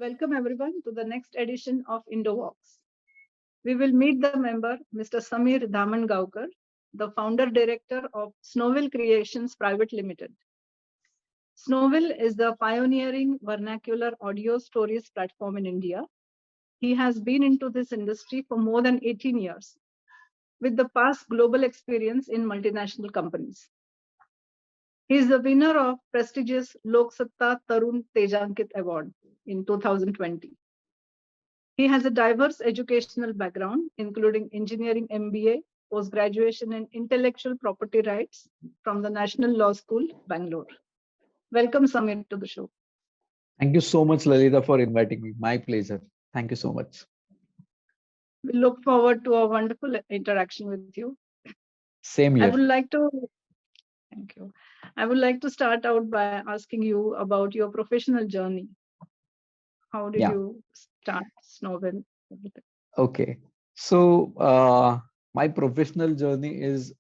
Welcome everyone to the next edition of IndoVox. We will meet the member, Mr. Samir Damangaukar, the founder director of Snowville Creations Private Limited. Snowville is the pioneering vernacular audio stories platform in India. He has been into this industry for more than 18 years, with the past global experience in multinational companies. He is the winner of prestigious Lok Satta Tarun Tejankit Award in 2020. He has a diverse educational background, including engineering MBA, post-graduation in intellectual property rights from the National Law School, Bangalore. Welcome, Samir, to the show. Thank you so much, Lalita, for inviting me. My pleasure. Thank you so much. We look forward to a wonderful interaction with you. Same here. Thank you. I would like to start out by asking you about your professional journey. How did you start Snowville? Okay. So my professional journey is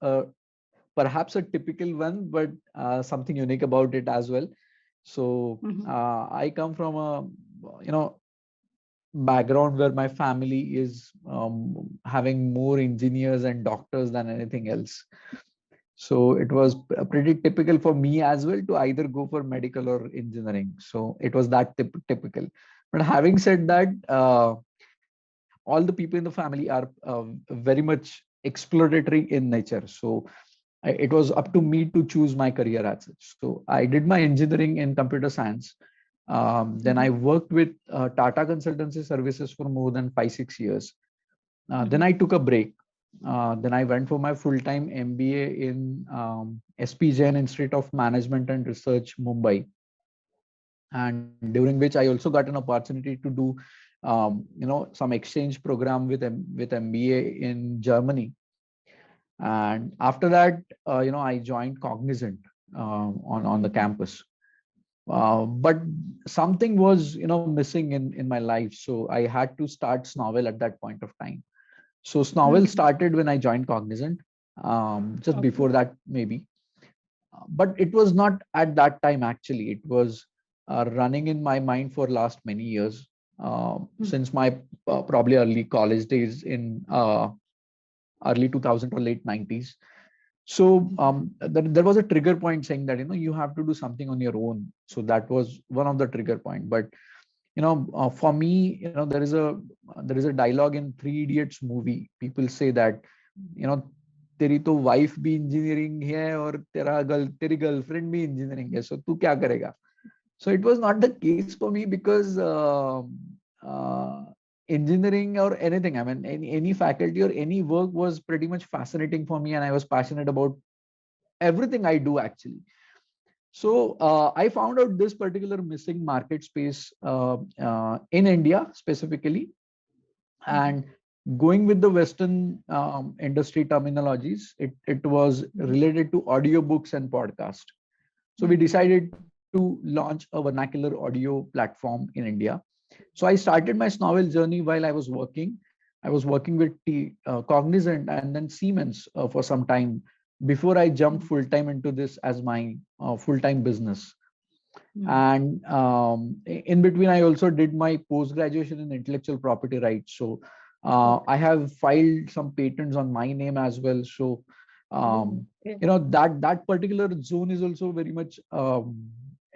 perhaps a typical one, but something unique about it as well. So I come from a background where my family is having more engineers and doctors than anything else. So it was pretty typical for me as well to either go for medical or engineering. So it was that typical. But having said that, all the people in the family are very much exploratory in nature. So it was up to me to choose my career as such. So I did my engineering in computer science. Then I worked with Tata Consultancy Services for more than 5-6 years. Then I took a break. Then I went for my full-time MBA in SP Jain Institute of Management and Research, Mumbai. And during which I also got an opportunity to do some exchange program with MBA in Germany. And after that, I joined Cognizant on the campus. But something was missing in my life, so I had to start Snowville at that point of time. So Snowville started when I joined Cognizant, just before that maybe. But it was not at that time actually. It was running in my mind for last many years, since my probably early college days in early 2000 or late 90s. So there was a trigger point saying that you have to do something on your own. So that was one of the trigger point. But for me, there is a dialogue in Three Idiots movie. People say that तेरी तो wife भी engineering है और तेरी girlfriend भी engineering है, सो तू क्या करेगा? So it was not the case for me because engineering or anything, I mean, any faculty or any work was pretty much fascinating for me, and I was passionate about everything I do actually. So I found out this particular missing market space in India specifically, and going with the Western industry terminologies, it was related to audiobooks and podcast. So we decided to launch a vernacular audio platform in India. So I started my Snowville journey while I was working. I was working with Cognizant and then Siemens for some time before I jumped full time into this as my full time business. And in between, I also did my post graduation in intellectual property rights. So I have filed some patents on my name as well. So that particular zone is also very much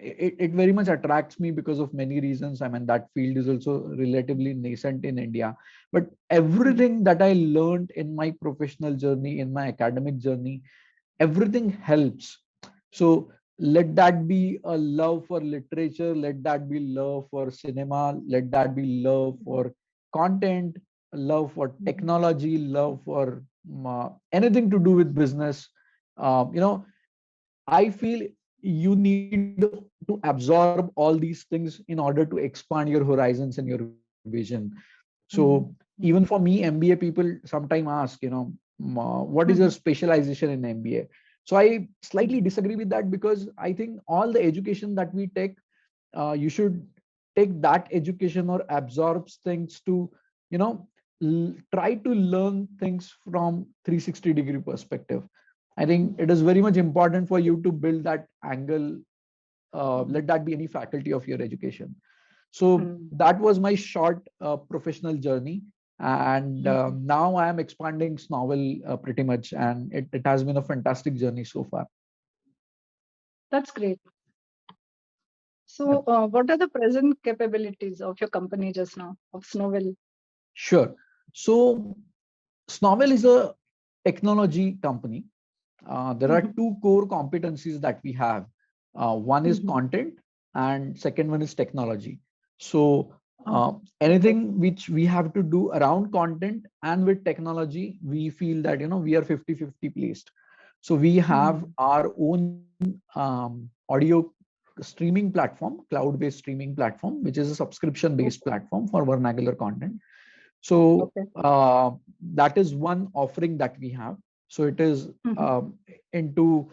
it very much attracts me because of many reasons. I mean, that field is also relatively nascent in India, but everything that I learned in my professional journey, in my academic journey, everything helps. So let that be a love for literature, let that be love for cinema, let that be love for content, love for technology, love for anything to do with business. I feel you need to absorb all these things in order to expand your horizons and your vision. So even for me, MBA people sometimes ask, what is your specialization in MBA? So I slightly disagree with that, because I think all the education that we take, you should take that education or absorbs things to, try to learn things from 360-degree perspective. I think it is very much important for you to build that angle. Let that be any faculty of your education. So that was my short professional journey. And now I am expanding Snovel pretty much, and it has been a fantastic journey so far. That's great. So what are the present capabilities of your company just now, of Snovel? Sure. So Snovel is a technology company. There are two core competencies that we have. One is content, and second one is technology. So anything which we have to do around content and with technology, we feel that we are 50-50 placed. So we have our own audio streaming platform, cloud-based streaming platform, which is a subscription-based platform for vernacular content. So that is one offering that we have. So it is into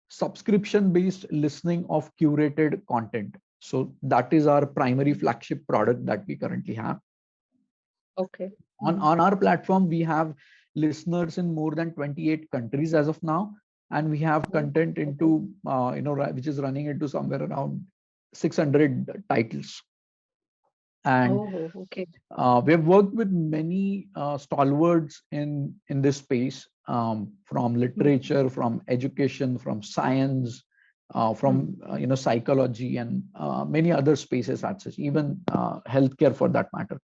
subscription-based listening of curated content. So that is our primary flagship product that we currently have. Okay. On our platform, we have listeners in more than 28 countries as of now, and we have content into which is running into somewhere around 600 titles. And we have worked with many stalwarts in this space, from literature, from education, from science, from psychology, and many other spaces such as even healthcare for that matter.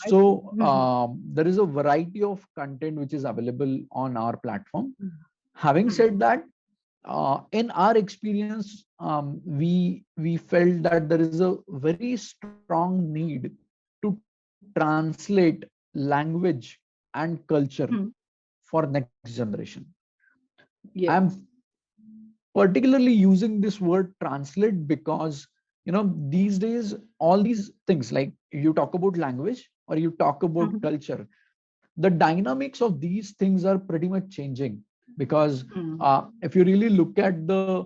So there is a variety of content which is available on our platform. Having said that, in our experience, we felt that there is a very strong need to translate language and culture for next generation. I'm particularly using this word translate because these days all these things, like you talk about language or you talk about culture, the dynamics of these things are pretty much changing. Because if you really look at the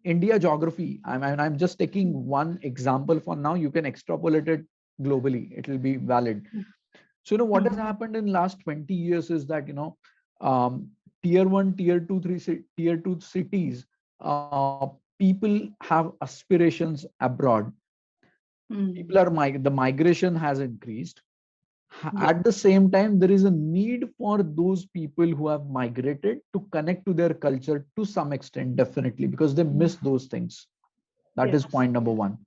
India geography, I'm just taking one example for now. You can extrapolate it globally; it will be valid. So what has happened in last 20 years is that tier 1, tier 2, tier 2 cities, people have aspirations abroad. People are the migration has increased. At the same time, there is a need for those people who have migrated to connect to their culture to some extent, definitely, because they miss those things. That is point number one.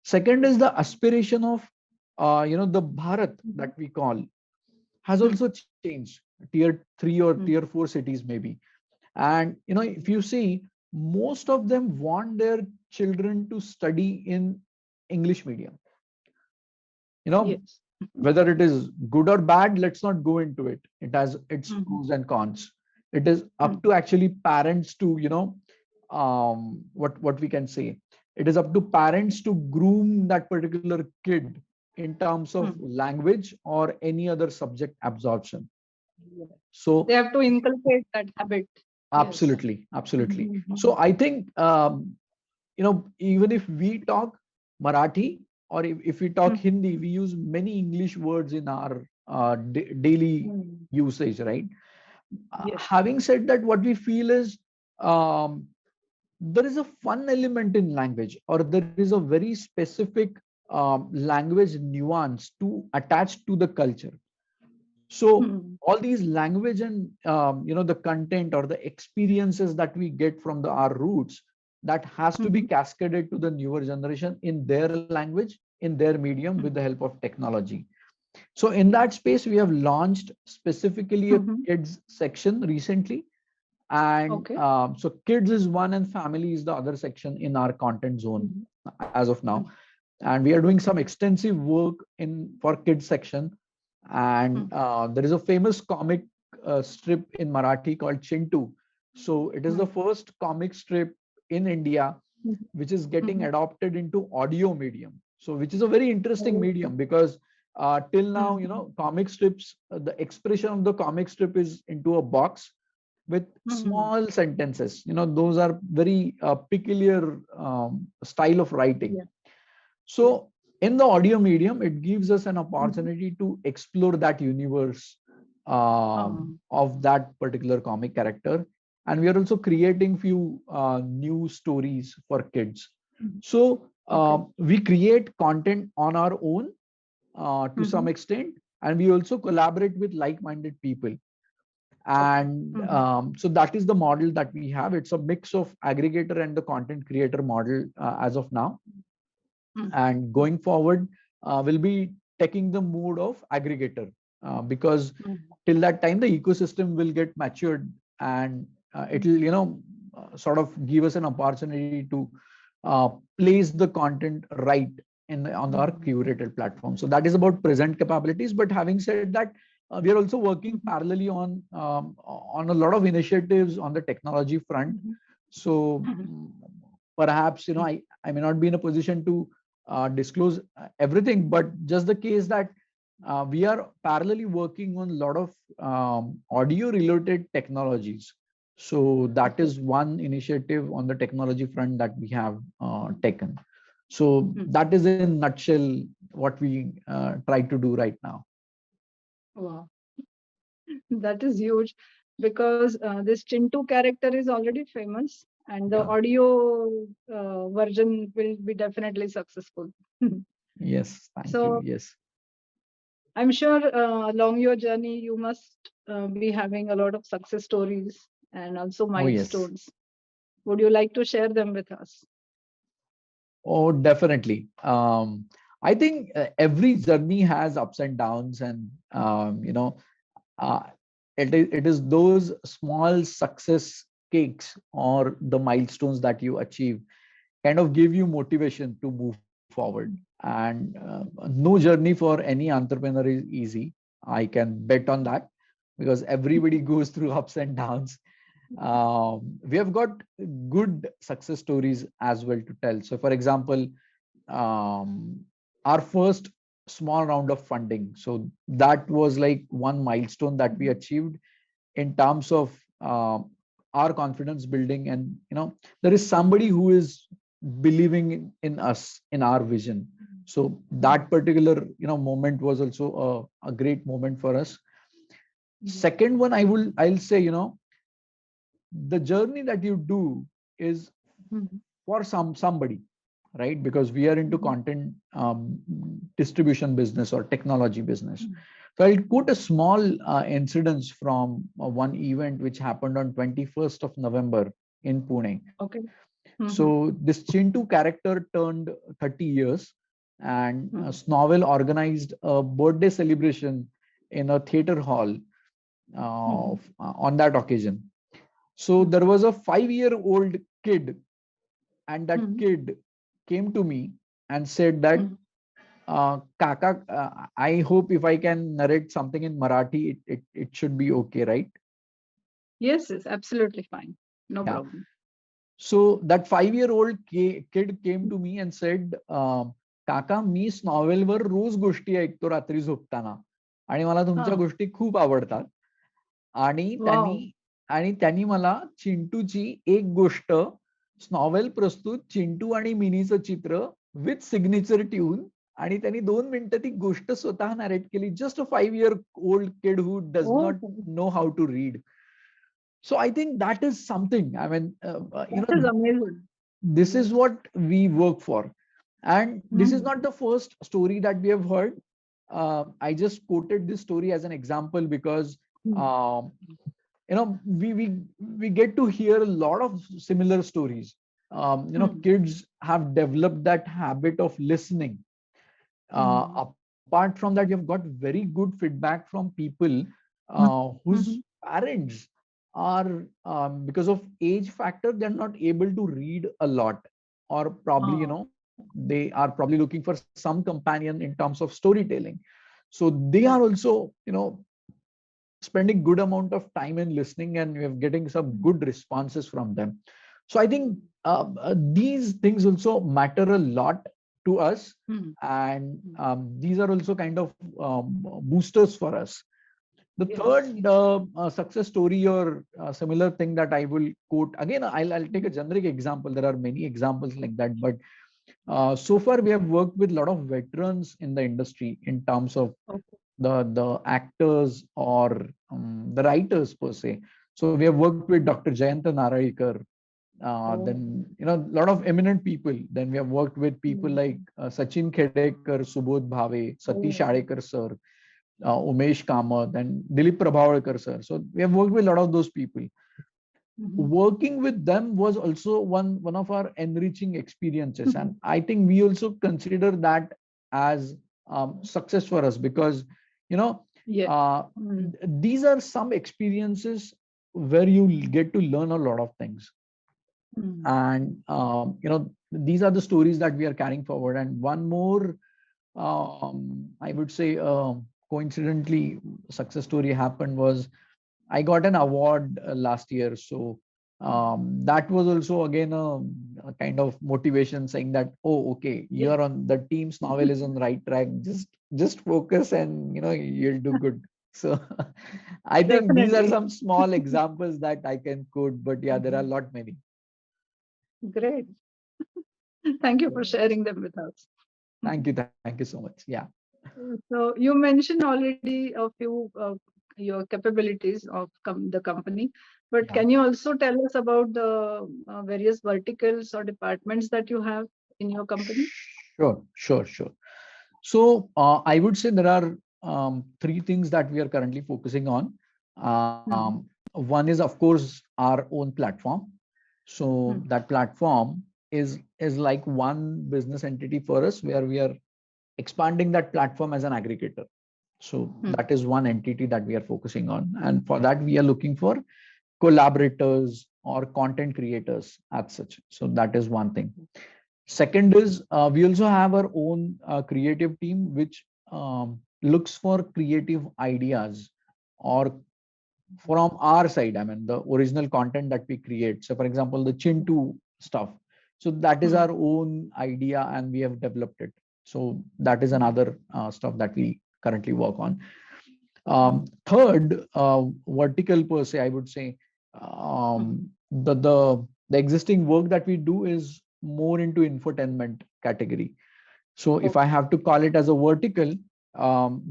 Second is the aspiration of, the Bharat that we call has also changed. Tier 3 or tier 4 cities maybe. And, if you see, most of them want their children to study in English medium. Whether it is good or bad, let's not go into it. It has its pros and cons. It is up to actually parents to, what we can say. It is up to parents to groom that particular kid in terms of language or any other subject absorption. So they have to inculcate that habit. Absolutely, absolutely. So I think, even if we talk Marathi, or if we talk Hindi, we use many English words in our daily usage, right? Having said that, what we feel is there is a fun element in language, or there is a very specific language nuance to attach to the culture. So all these language and the content or the experiences that we get from our roots, that has to be cascaded to the newer generation in their language, in their medium, with the help of technology. So in that space, we have launched specifically a kids section recently. And so kids is one and family is the other section in our content zone as of now. And we are doing some extensive work for kids section. And there is a famous comic strip in Marathi called Chintu. So it is the first comic strip in India which is getting adopted into audio medium. So which is a very interesting medium, because till now, comic strips, the expression of the comic strip is into a box with small sentences. Those are very peculiar style of writing. So in the audio medium, it gives us an opportunity to explore that universe of that particular comic character. And we are also creating few new stories for kids. So We create content on our own to some extent, and we also collaborate with like-minded people. And so that is the model that we have. It's a mix of aggregator and the content creator model as of now. And going forward, we'll be taking the mode of aggregator because till that time the ecosystem will get matured, and it'll sort of give us an opportunity to place the content right on our curated platform. So that is about present capabilities. But having said that, we are also working parallelly on a lot of initiatives on the technology front. So perhaps I may not be in a position to disclose everything, but just the case that we are parallelly working on a lot of audio related technologies. So that is one initiative on the technology front that we have taken. So that is in nutshell what we try to do right now. Wow, that is huge, because this Chintu character is already famous, and the audio version will be definitely successful. Yes, thank you. Yes, I'm sure along your journey you must be having a lot of success stories and also milestones. Oh, yes. Would you like to share them with us? Oh, definitely. I think every journey has ups and downs, and uh, it is those small success cakes or the milestones that you achieve kind of give you motivation to move forward. And no journey for any entrepreneur is easy. I can bet on that, because everybody goes through ups and downs. We have got good success stories as well to tell. So, for example, our first small round of funding. So that was like one milestone that we achieved in terms of our confidence building, and there is somebody who is believing in us, in our vision. So that particular moment was also a great moment for us. Second one, I'll say, the journey that you do is for somebody, right? Because we are into content distribution business or technology business. So I'll quote a small incident from one event which happened on 21st of November in Pune. Okay. So this Chintu character turned 30 years, and Snovel organized a birthday celebration in a theater hall on that occasion. So there was a 5-year-old kid, and that kid came to me and said that, Kaka, I hope if I can narrate something in Marathi, it should be okay, right? Yes, absolutely fine. No problem. So that 5-year-old kid came to me and said, Kaka, मी नॉवेलवर रोज गोष्टी ऐकतो रात्री झोपताना, आणि मला तुमच्या गोष्टी खूप आवडतात. आणि त्यांनी मला चिंटूची एक गोष्ट, नॉवेल प्रस्तुत चिंटू आणि मिनीचं चित्र विथ सिग्नेचर ट्यून, आणि त्यांनी 2 मिनिटं ती गोष्ट स्वतः नॅरेट केली. Just a 5-year-old kid who does not know how to read. So I think that is something. I mean, that is amazing. This is what we work for, and this is not the first story that we have heard. I just quoted this story as an example because we get to hear a lot of similar stories. Kids have developed that habit of listening. Apart from that, we have got very good feedback from people whose parents are, because of age factor, they're not able to read a lot, or probably they are probably looking for some companion in terms of storytelling. So they are also spending good amount of time in listening, and we're getting some good responses from them. So I think these things also matter a lot to us, and these are also kind of boosters for us. The third success story or similar thing that I will quote, again, I'll take a generic example. There are many examples like that, but so far we have worked with a lot of veterans in the industry in terms of the actors or the writers per se. So we have worked with Dr. Jayanta Narayikar, Then, a lot of eminent people. Then we have worked with people like Sachin Khedekar, Subodh Bhave, Satish Adekar sir, Umesh Kamath, and Dilip Prabhavkar sir. So we have worked with a lot of those people. Working with them was also one of our enriching experiences, and I think we also consider that as success for us, because these are some experiences where you get to learn a lot of things. And these are the stories that we are carrying forward. And one more, I would say, coincidentally success story happened was I got an award last year. So that was also again a kind of motivation, saying that, oh, okay, you're on the team's novel is on the right track. Just focus, and you'll do good. So I think these are some small examples that I can quote, but yeah, there are a lot many. Great. Thank you for sharing them with us. Thank you so much. Yeah. So you mentioned already a few your capabilities of the company, but can you also tell us about the various verticals or departments that you have in your company? Sure. So I would say there are three things that we are currently focusing on. One is, of course, our own platform. So that platform is like one business entity for us, where we are expanding that platform as an aggregator. So that is one entity that we are focusing on. And for that, we are looking for collaborators or content creators as such. So that is one thing. Second is, we also have our own creative team, which looks for creative ideas or from our side. I mean, the original content that we create. So, for example, the Chintu stuff. So that is our own idea, and we have developed it. So that is another stuff that we currently work on. Third, vertical per se, I would say, the existing work that we do is more into infotainment category. So if I have to call it as a vertical,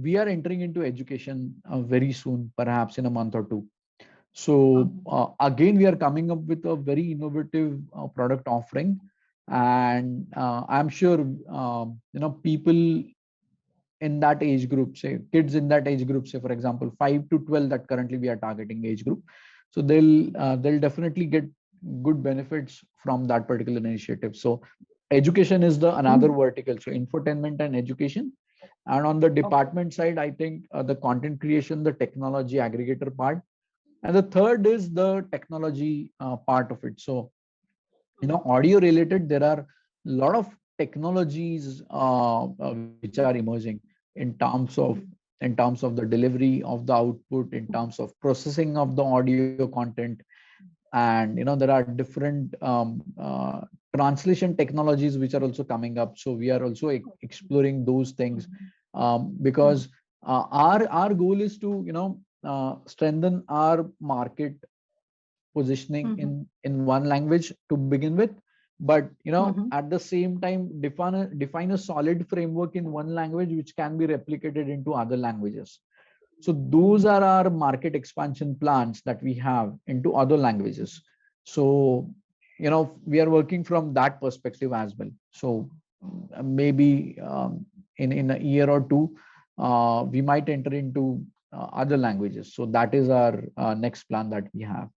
we are entering into education very soon, perhaps in a month or two. So again, we are coming up with a very innovative product offering, and I'm sure people in that age group, say kids in that age group, say for example 5 to 12, that currently we are targeting age group. So they'll definitely get good benefits from that particular initiative. So education is the another vertical, so infotainment and education. And on the department side, I think the content creation, the technology aggregator part, and the third is the technology part of it. So audio related, there are a lot of technologies which are emerging in terms of the delivery of the output, in terms of processing of the audio content. And there are different translation technologies which are also coming up. So we are also exploring those things, because our goal is to strengthen our market positioning in one language to begin with, but at the same time define a solid framework in one language which can be replicated into other languages. So those are our market expansion plans that we have into other languages. So we are working from that perspective as well. So maybe in a year or two we might enter into other languages. So that is our next plan that we have.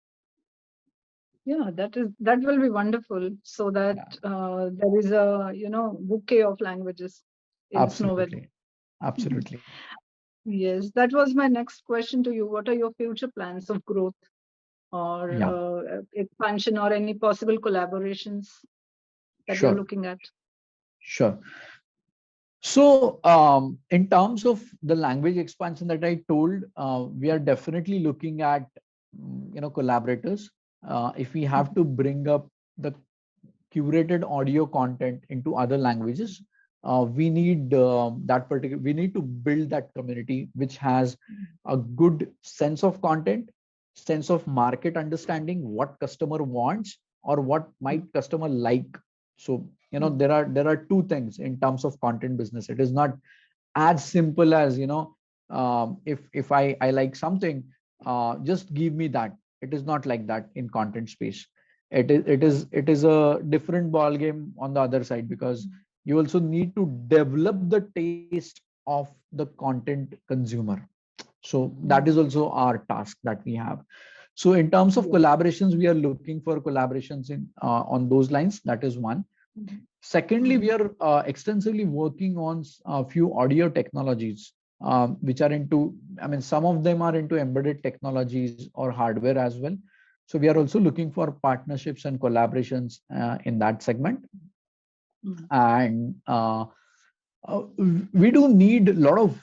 Yeah, that will be wonderful. So that there is a bouquet of languages in Absolutely. Snowell. Absolutely. Yes, that was my next question to you. What are your future plans of growth or expansion, or any possible collaborations that you're looking at? Sure. So in terms of the language expansion that I told, we are definitely looking at collaborators. If we have to bring up the curated audio content into other languages, we need we need to build that community which has a good sense of content, sense of market understanding, what customer wants or what might customer like. So there are two things in terms of content business. It is not as simple as if I like something, just give me that. It is not like that in content space. it is a different ball game on the other side, because you also need to develop the taste of the content consumer. So that is also our task that we have. So in terms of collaborations, we are looking for collaborations in on those lines. That is one. Secondly, we are extensively working on a few audio technologies, which are into, I mean, some of them are into embedded technologies or hardware as well. So we are also looking for partnerships and collaborations in that segment. And we do need a lot of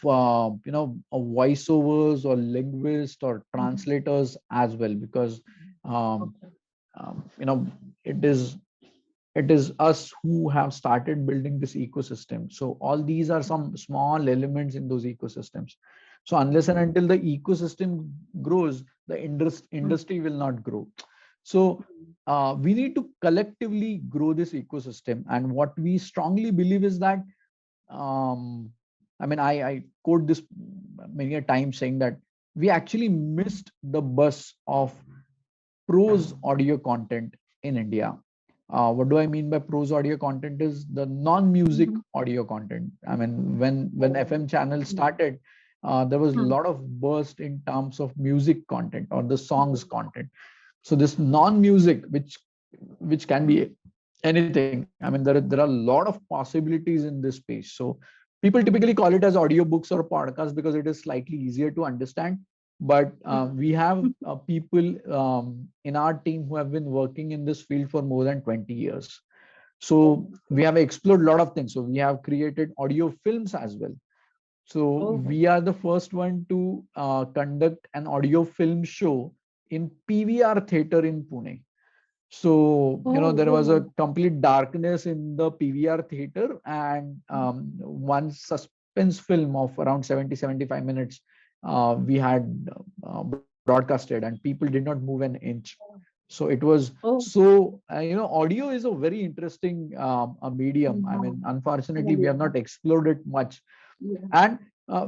voiceovers or linguists or translators as well, because you know it is us who have started building this ecosystem. So all these are some small elements in those ecosystems. So unless and until the ecosystem grows, the industry will not grow. So we need to collectively grow this ecosystem. And what we strongly believe is that, I quote this many a time, saying that we actually missed the bus of prose audio content in India. What do I mean by prose audio content? Is the non-music audio content. I mean, when FM channels started, there was a lot of burst in terms of music content or the songs content. So this non-music, which can be anything. I mean, there are a lot of possibilities in this space. So people typically call it as audiobooks or podcasts because it is slightly easier to understand. But we have people in our team who have been working in this field for more than 20 years. So we have explored a lot of things. So we have created audio films as well. So we are the first one to conduct an audio film show in PVR theater in Pune. So, there was a complete darkness in the PVR theater, and one suspense film of around 70-75 minutes we had broadcasted, and people did not move an inch. So it was audio is a very interesting medium. I mean, unfortunately, we have not explored it much. And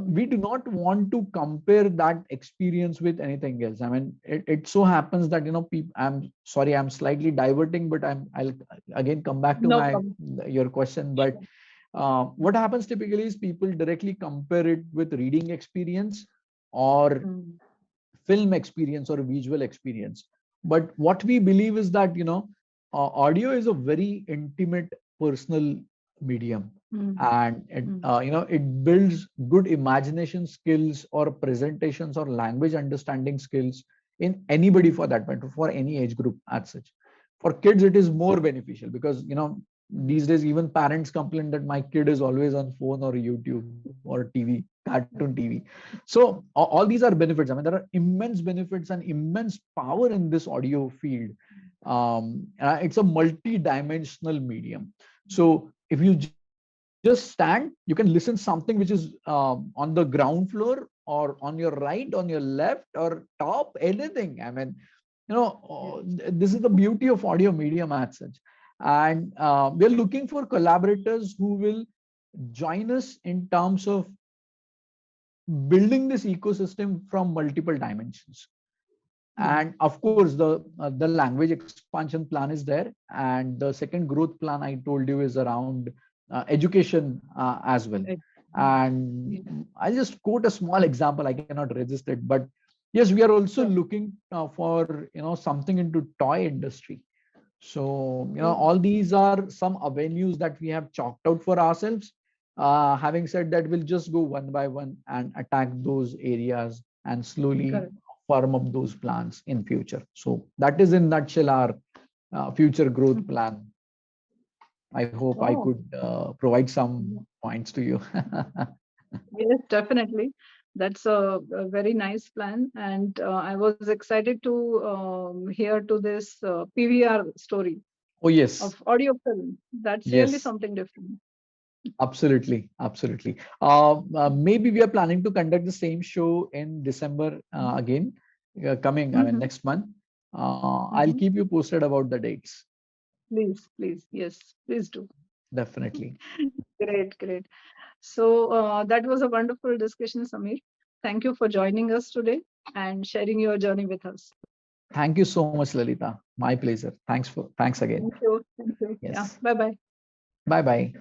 we do not want to compare that experience with anything else. I mean, it so happens that, people, I'm sorry, I'm slightly diverting, but I'll again come back to your question. But what happens typically is people directly compare it with reading experience or film experience or visual experience. But what we believe is that, audio is a very intimate, personal medium. And it builds good imagination skills or presentations or language understanding skills in anybody, for that matter, for any age group as such. For kids, it is more beneficial because, these days even parents complain that my kid is always on phone or YouTube or TV, cartoon TV. So all these are benefits. I mean, there are immense benefits and immense power in this audio field. It's a multi-dimensional medium. So if you just stand, you can listen something which is on the ground floor or on your right, on your left, or top, anything. I mean, this is the beauty of audio medium as such. And we're looking for collaborators who will join us in terms of building this ecosystem from multiple dimensions. And of course, the language expansion plan is there. And the second growth plan I told you is around education as well. And I'll just quote a small example. I cannot resist it, but yes, we are also looking for something into toy industry. So all these are some avenues that we have chalked out for ourselves. Having said that, we'll just go one by one and attack those areas and slowly firm up those plans in future. So that is in nutshell our future growth plan. I hope I could provide some points to you. Yes, definitely. That's a very nice plan. And I was excited to hear to this PVR story. Oh, yes. Of audio film. That's really something different. Absolutely. Absolutely. Maybe we are planning to conduct the same show in December again, coming, I mean, next month. I'll keep you posted about the dates. Please, please. Yes, please do. Definitely. Great, great. So that was a wonderful discussion, Samir. Thank you for joining us today and sharing your journey with us. Thank you so much, Lalita. My pleasure. Thanks again. Thank you. Thank you. Yes. Yeah. Bye-bye. Bye bye.